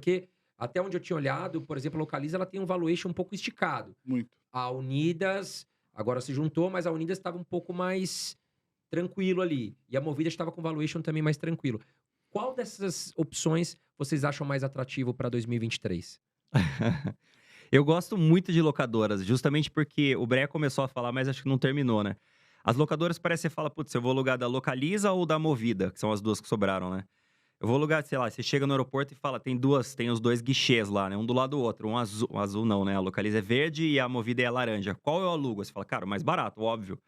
Porque até onde eu tinha olhado, por exemplo, a Localiza ela tem um valuation um pouco esticado. Muito. A Unidas agora se juntou, mas a Unidas estava um pouco mais tranquilo ali. E a Movida estava com valuation também mais tranquilo. Qual dessas opções vocês acham mais atrativo para 2023? Eu gosto muito de locadoras, justamente porque o Breia começou a falar, mas acho que não terminou, né. As locadoras parece que você fala: "Putz, eu vou alugar da Localiza ou da Movida", que são as 2 que sobraram, né. Eu vou alugar, sei lá, você chega no aeroporto e fala tem os 2 guichês lá, né, um do lado do outro, um azul não, né, a Localiza é verde e a Movida é laranja. Qual eu alugo? Aí você fala: "Cara, o mais barato", óbvio.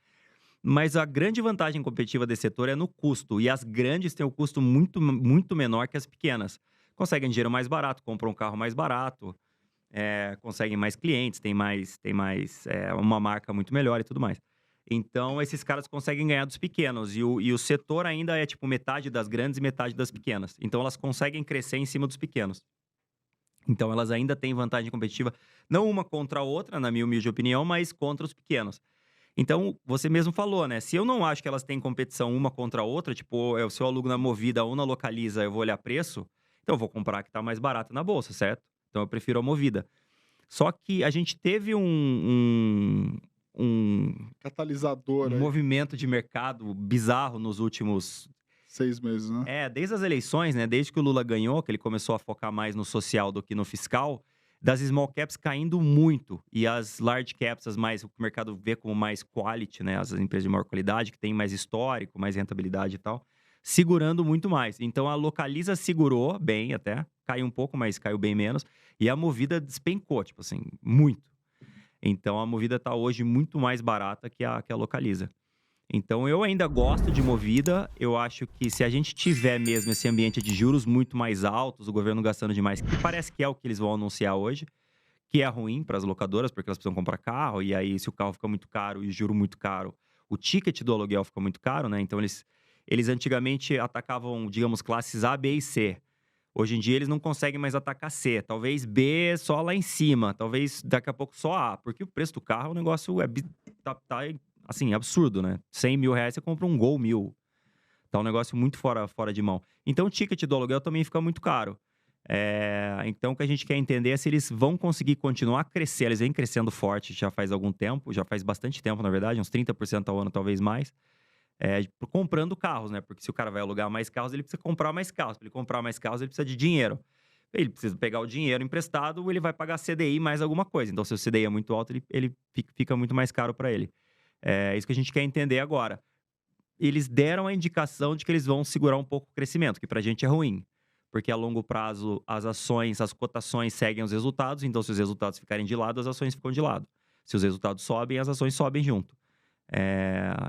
Mas a grande vantagem competitiva desse setor é no custo, e as grandes têm o custo muito menor que as pequenas. Conseguem dinheiro mais barato, compram um carro mais barato, conseguem mais clientes, tem mais, uma marca muito melhor e tudo mais. Então esses caras conseguem ganhar dos pequenos e o setor ainda é tipo metade das grandes e metade das pequenas. Então elas conseguem crescer em cima dos pequenos. Então elas ainda têm vantagem competitiva, não uma contra a outra, na minha humilde opinião, mas contra os pequenos. Então, você mesmo falou, né, se eu não acho que elas têm competição uma contra a outra, tipo, se eu alugo na Movida ou na Localiza, eu vou olhar preço, então eu vou comprar a que tá mais barato na bolsa, certo? Então eu prefiro a Movida. Só que a gente teve um Catalisador aí, movimento de mercado bizarro nos últimos 6 meses, né. desde as eleições, né, desde que o Lula ganhou, que ele começou a focar mais no social do que no fiscal, das small caps caindo muito e as large caps, as mais o que o mercado vê como mais quality, né, as empresas de maior qualidade, que têm mais histórico, mais rentabilidade e tal, segurando muito mais. Então a Localiza segurou bem até, caiu um pouco, mas caiu bem menos, e a Movida despencou, tipo assim, muito. Então a Movida tá hoje muito mais barata que a Localiza. Então eu ainda gosto de Movida, eu acho que se a gente tiver mesmo esse ambiente de juros muito mais altos, o governo gastando demais, que parece que é o que eles vão anunciar hoje, que é ruim para as locadoras, porque elas precisam comprar carro, e aí se o carro fica muito caro e o juro muito caro, o ticket do aluguel fica muito caro, né, então eles antigamente atacavam, digamos, classes A, B e C. Hoje em dia eles não conseguem mais atacar C, talvez B só lá em cima, talvez daqui a pouco só A, porque o preço do carro, o negócio tá, assim, absurdo, né, R$ 100.000 você compra um Gol 1000, tá um negócio muito fora de mão. Então o ticket do aluguel também fica muito caro. Então o que a gente quer entender é se eles vão conseguir continuar a crescer, eles vêm crescendo forte já faz algum tempo, já faz bastante tempo na verdade, uns 30% ao ano, talvez mais. Comprando carros, né, porque se o cara vai alugar mais carros, ele precisa comprar mais carros. Para ele comprar mais carros, ele precisa de dinheiro. Ele precisa pegar o dinheiro emprestado, ele vai pagar CDI mais alguma coisa. Então, se o CDI é muito alto, ele fica muito mais caro para ele. É isso que a gente quer entender agora. Eles deram a indicação de que eles vão segurar um pouco o crescimento, que pra gente é ruim. Porque a longo prazo, as ações, as cotações seguem os resultados, então se os resultados ficarem de lado, as ações ficam de lado. Se os resultados sobem, as ações sobem junto.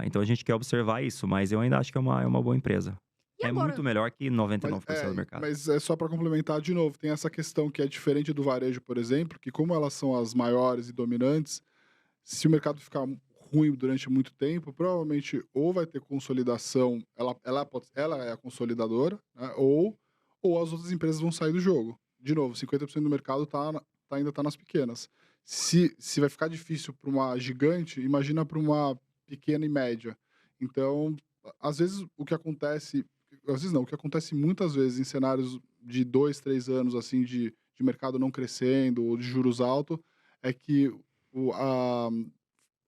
Então a gente quer observar isso, mas eu ainda acho que é uma boa empresa. E É muito agora? melhor que Mas 99% do mercado. mas é só para complementar de novo, tem essa questão que é diferente do varejo, por exemplo, que como elas são as maiores e dominantes, se o mercado ficar ruim durante muito tempo, provavelmente ou vai ter consolidação, ela é a consolidadora, né, ou as outras empresas vão sair do jogo. De novo, 50% do mercado ainda tá nas pequenas. Se vai ficar difícil para uma gigante, imagina para uma pequena e média. Então, às vezes o que acontece, às vezes não, o que acontece muitas vezes em cenários de 2, 3 anos assim de mercado não crescendo ou de juros altos, é que o a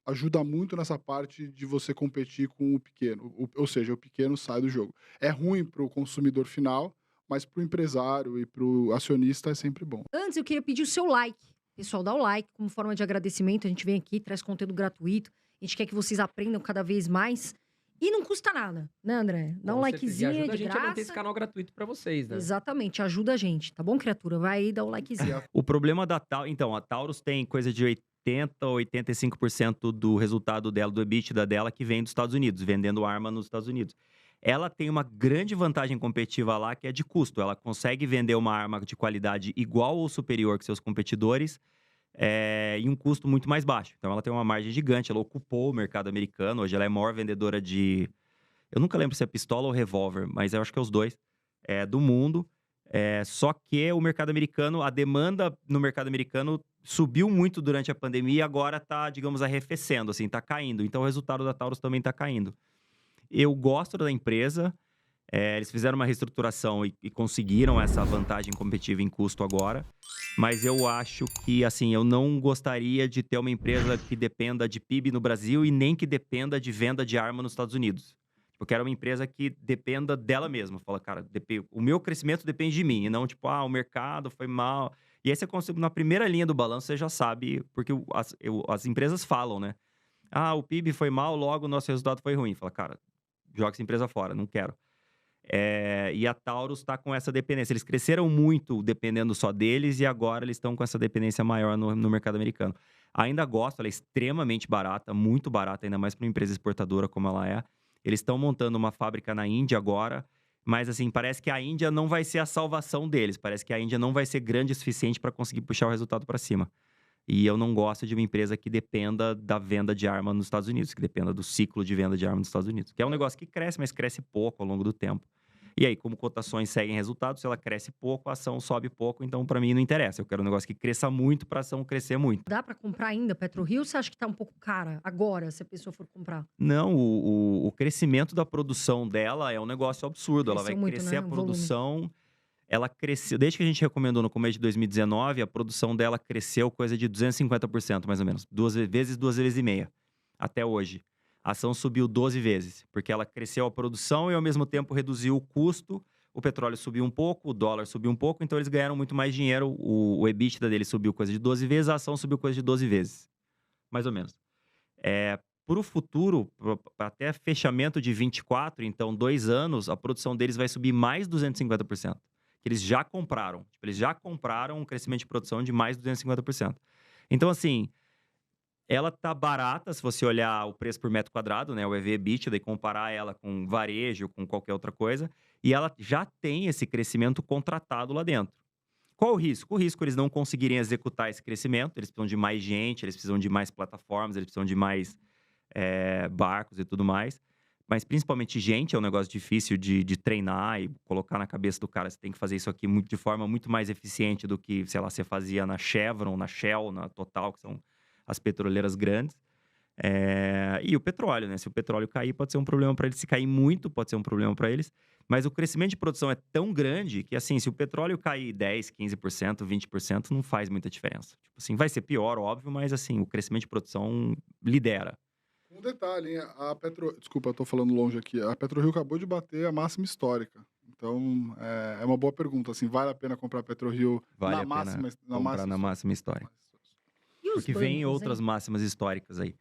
ajuda muito nessa parte de você competir com o pequeno, ou seja, o pequeno sai do jogo. É ruim para o consumidor final, mas para o empresário e para o acionista é sempre bom. Antes eu queria pedir o seu like. Pessoal, dá o like como forma de agradecimento. A gente vem aqui, traz conteúdo gratuito. A gente quer que vocês aprendam cada vez mais. E não custa nada, né, André? Dá um Com certeza. E likezinho, é ajuda a de gente a manter esse graça. canal gratuito para vocês, né? Exatamente, ajuda a gente, tá bom, criatura? Vai aí, dá o likezinho. O problema da então, a Taurus tem coisa de 80 ou 85% do resultado dela, do EBITDA dela, que vem dos Estados Unidos, vendendo arma nos Estados Unidos. Ela tem uma grande vantagem competitiva lá, que é de custo. Ela consegue vender uma arma de qualidade igual ou superior que seus competidores, em um custo muito mais baixo. Então ela tem uma margem gigante, ela ocupou o mercado americano, hoje ela é a maior vendedora de, eu nunca lembro se é pistola ou revólver, mas eu acho que é os 2, do mundo. Só que o mercado americano, a demanda no mercado americano subiu muito durante a pandemia e agora tá, digamos, arrefecendo, assim, tá caindo. Então o resultado da Taurus também tá caindo. Eu gosto da empresa, Eles fizeram uma reestruturação e conseguiram essa vantagem competitiva em custo agora. Mas eu acho que, assim, eu não gostaria de ter uma empresa que dependa de PIB no Brasil e nem que dependa de venda de arma nos Estados Unidos. Eu quero uma empresa que dependa dela mesma. Fala, cara, o meu crescimento depende de mim. E não, tipo, o mercado foi mal. E aí você consegue, na primeira linha do balanço, você já sabe, porque as empresas falam, né? O PIB foi mal, logo o nosso resultado foi ruim. Fala, cara, joga essa empresa fora, não quero. E a Taurus está com essa dependência. Eles cresceram muito dependendo só deles e agora eles estão com essa dependência maior no mercado americano. Ainda gosto, ela é extremamente barata, muito barata, ainda mais para uma empresa exportadora como ela é. Eles estão montando uma fábrica na Índia agora, mas assim, parece que a Índia não vai ser a salvação deles. Parece que a Índia não vai ser grande o suficiente para conseguir puxar o resultado para cima. E eu não gosto de uma empresa que dependa da venda de arma nos Estados Unidos, que dependa do ciclo de venda de arma nos Estados Unidos. Que é um negócio que cresce, mas cresce pouco ao longo do tempo. E aí, como cotações seguem resultados, se ela cresce pouco, a ação sobe pouco, então para mim não interessa. Eu quero um negócio que cresça muito para a ação crescer muito. Dá para comprar ainda PetroRio ou você acha que tá um pouco cara agora, se a pessoa for comprar? Não, o crescimento da produção dela é um negócio absurdo. Ela vai Cresceu muito, crescer né? a O volume. produção. Ela cresceu, desde que a gente recomendou no começo de 2019, a produção dela cresceu coisa de 250%, mais ou menos. Duas vezes e meia, até hoje. A ação subiu 12 vezes, porque ela cresceu a produção e ao mesmo tempo reduziu o custo. O petróleo subiu um pouco, o dólar subiu um pouco, então eles ganharam muito mais dinheiro. O EBITDA dele subiu coisa de 12 vezes, a ação subiu coisa de 12 vezes, mais ou menos. Para o futuro, até fechamento de 24, então 2 anos, a produção deles vai subir mais 250%. Que eles já compraram. Tipo, eles já compraram um crescimento de produção de mais 250%. Então, assim, ela tá barata, se você olhar o preço por metro quadrado, né? O EV/EBITDA, e comparar ela com varejo, com qualquer outra coisa. E ela já tem esse crescimento contratado lá dentro. Qual o risco? O risco é eles não conseguirem executar esse crescimento. Eles precisam de mais gente, eles precisam de mais plataformas, eles precisam de mais barcos e tudo mais. Mas principalmente gente, é um negócio difícil de treinar e colocar na cabeça do cara. Você tem que fazer isso aqui de forma muito mais eficiente do que, sei lá, você fazia na Chevron, na Shell, na Total, que são as petroleiras grandes. E o petróleo, né? Se o petróleo cair, pode ser um problema para eles. Se cair muito, pode ser um problema para eles. Mas o crescimento de produção é tão grande que, assim, se o petróleo cair 10%, 15%, 20%, não faz muita diferença. Tipo assim, vai ser pior, óbvio, mas, assim, o crescimento de produção lidera. Um detalhe, hein? Desculpa, eu tô falando longe aqui. A PetroRio acabou de bater a máxima histórica. Então, é uma boa pergunta. Assim, vale a pena comprar a PetroRio Vale na a pena máxima, comprar na máxima histórica. E os Porque vem bancos, outras hein? máximas históricas aí.